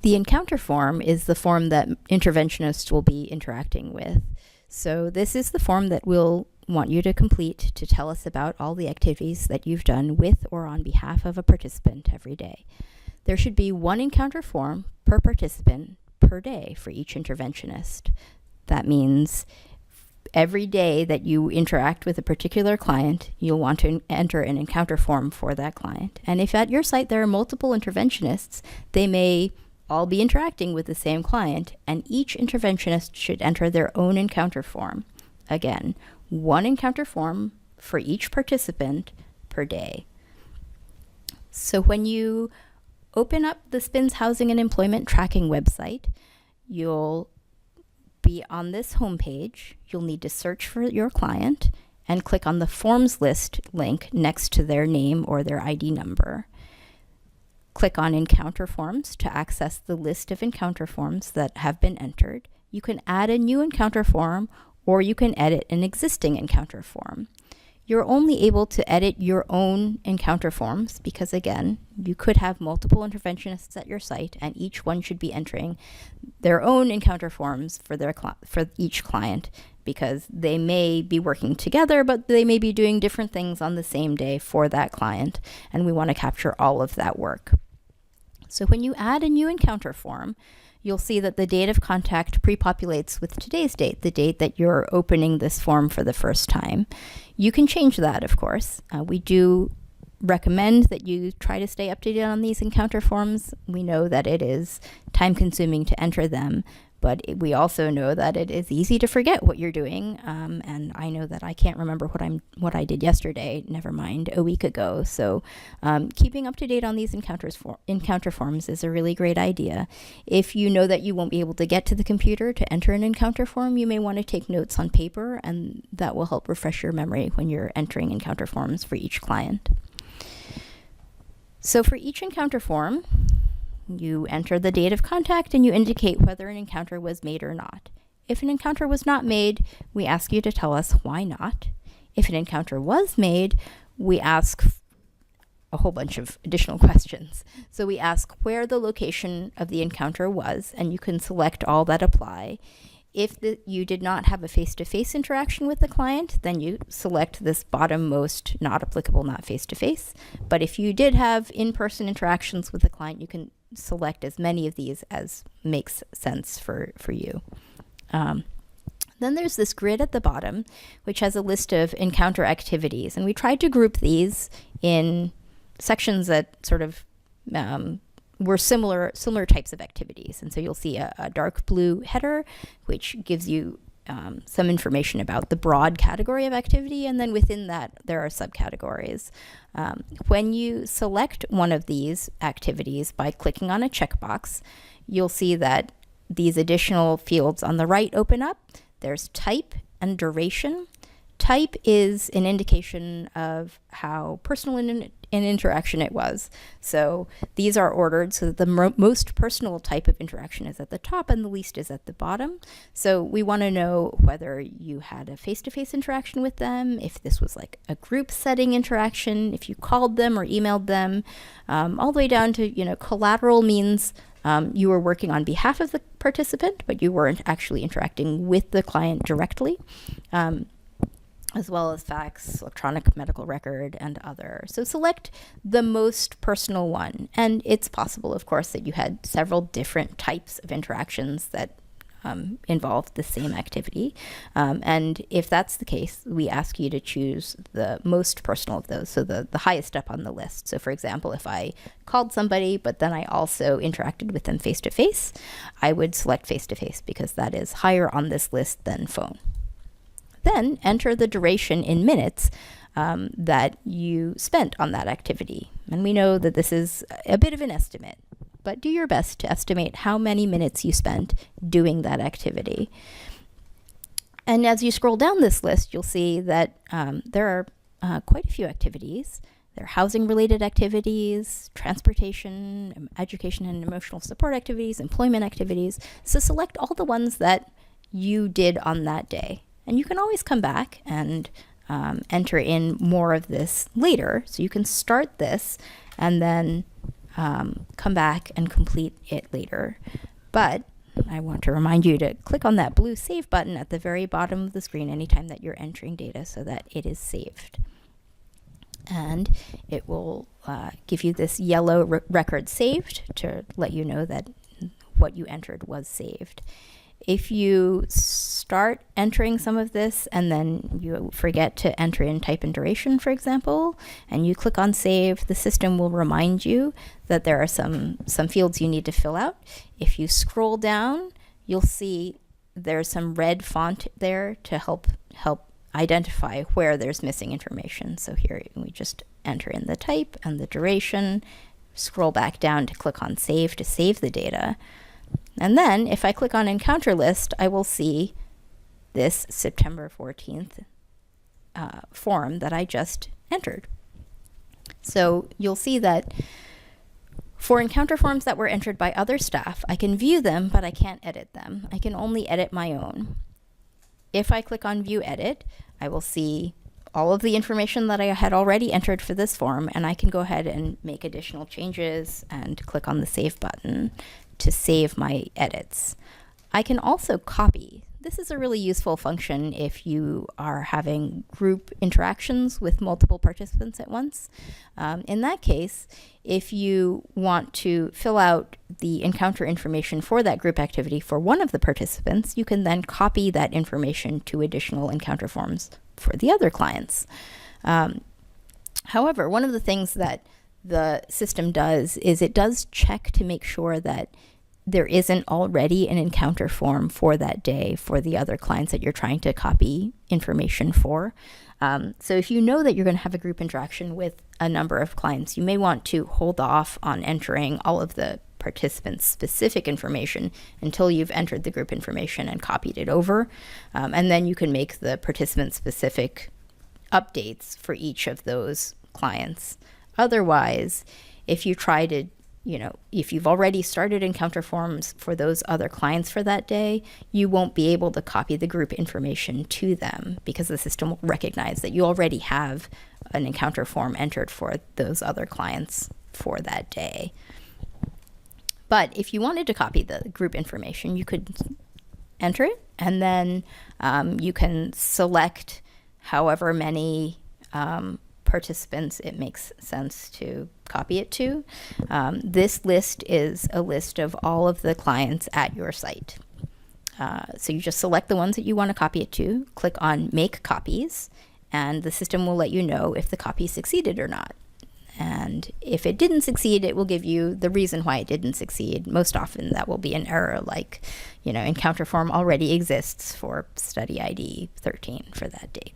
The encounter form is the form that interventionists will be interacting with. So this is the form that we'll want you to complete to tell us about all the activities that you've done with or on behalf of a participant every day. There should be one encounter form per participant per day for each interventionist. That means every day that you interact with a particular client, you'll want to enter an encounter form for that client. And if at your site there are multiple interventionists, they may all be interacting with the same client, and each interventionist should enter their own encounter form. Again, one encounter form for each participant per day. So when you open up the SPINS Housing and Employment Tracking website, you'll be on this homepage. You'll need to search for your client and click on the Forms List link next to their name or their ID number. Click on Encounter Forms to access the list of encounter forms that have been entered. You can add a new encounter form, or you can edit an existing encounter form. You're only able to edit your own encounter forms because, again, you could have multiple interventionists at your site, and each one should be entering their own encounter forms for each client, because they may be working together, but they may be doing different things on the same day for that client, and we want to capture all of that work. So when you add a new encounter form, you'll see that the date of contact pre-populates with today's date, the date that you're opening this form for the first time. You can change that, of course. We do recommend that you try to stay updated on these encounter forms. We know that it is time-consuming to enter them, but we also know that it is easy to forget what you're doing. And I know that I can't remember what I did yesterday, never mind a week ago. So keeping up to date on these encounter forms is a really great idea. If you know that you won't be able to get to the computer to enter an encounter form, you may want to take notes on paper, and that will help refresh your memory when you're entering encounter forms for each client. So for each encounter form, you enter the date of contact and you indicate whether an encounter was made or not. If an encounter was not made, we ask you to tell us why not. If an encounter was made, we ask a whole bunch of additional questions. So we ask where the location of the encounter was, and you can select all that apply. If you did not have a face-to-face interaction with the client, then you select this bottom-most not applicable, not face-to-face. But if you did have in-person interactions with the client, you can select as many of these as makes sense for you. Then there's this grid at the bottom, which has a list of encounter activities. And we tried to group these in sections that sort of were similar types of activities. And so you'll see a dark blue header, which gives you some information about the broad category of activity, and then within that there are subcategories. When you select one of these activities by clicking on a checkbox, you'll see that these additional fields on the right open up. There's type and duration. Type is an indication of how personal an interaction it was. So these are ordered so that the most personal type of interaction is at the top and the least is at the bottom. So we want to know whether you had a face-to-face interaction with them, if this was like a group setting interaction, if you called them or emailed them, all the way down to, collateral means you were working on behalf of the participant, but you weren't actually interacting with the client directly. As well as fax, electronic medical record, and other. So select the most personal one. And it's possible, of course, that you had several different types of interactions that involved the same activity. And if that's the case, we ask you to choose the most personal of those, so the highest up on the list. So for example, if I called somebody, but then I also interacted with them face-to-face, I would select face-to-face because that is higher on this list than phone. Then enter the duration in minutes that you spent on that activity. And we know that this is a bit of an estimate, but do your best to estimate how many minutes you spent doing that activity. And as you scroll down this list, you'll see that there are quite a few activities. There are housing-related activities, transportation, education and emotional support activities, employment activities. So select all the ones that you did on that day. And you can always come back and enter in more of this later. So you can start this and then come back and complete it later. But I want to remind you to click on that blue Save button at the very bottom of the screen anytime that you're entering data so that it is saved. And it will give you this yellow record saved to let you know that what you entered was saved. If you start entering some of this and then you forget to enter in type and duration, for example, and you click on save, the system will remind you that there are some fields you need to fill out. If you scroll down, you'll see there's some red font there to help identify where there's missing information. So here we just enter in the type and the duration, scroll back down to click on save to save the data. And then if I click on encounter list, I will see this September 14th form that I just entered. So you'll see that for encounter forms that were entered by other staff, I can view them, but I can't edit them. I can only edit my own. If I click on view edit, I will see all of the information that I had already entered for this form, and I can go ahead and make additional changes and click on the save button to save my edits. I can also copy. This is a really useful function if you are having group interactions with multiple participants at once. In that case, if you want to fill out the encounter information for that group activity for one of the participants, you can then copy that information to additional encounter forms for the other clients. However, one of the things that the system does is it does check to make sure that there isn't already an encounter form for that day for the other clients that you're trying to copy information for. So if you know that you're going to have a group interaction with a number of clients, you may want to hold off on entering all of the participants' specific information until you've entered the group information and copied it over. And then you can make the participant-specific updates for each of those clients. Otherwise, if you try to, if you've already started encounter forms for those other clients for that day, you won't be able to copy the group information to them because the system will recognize that you already have an encounter form entered for those other clients for that day. But if you wanted to copy the group information, you could enter it, and then you can select however many participants it makes sense to copy it to. This list is a list of all of the clients at your site. So you just select the ones that you want to copy it to, click on Make Copies, and the system will let you know if the copy succeeded or not. And if it didn't succeed, it will give you the reason why it didn't succeed. Most often that will be an error like, encounter form already exists for study ID 13 for that date.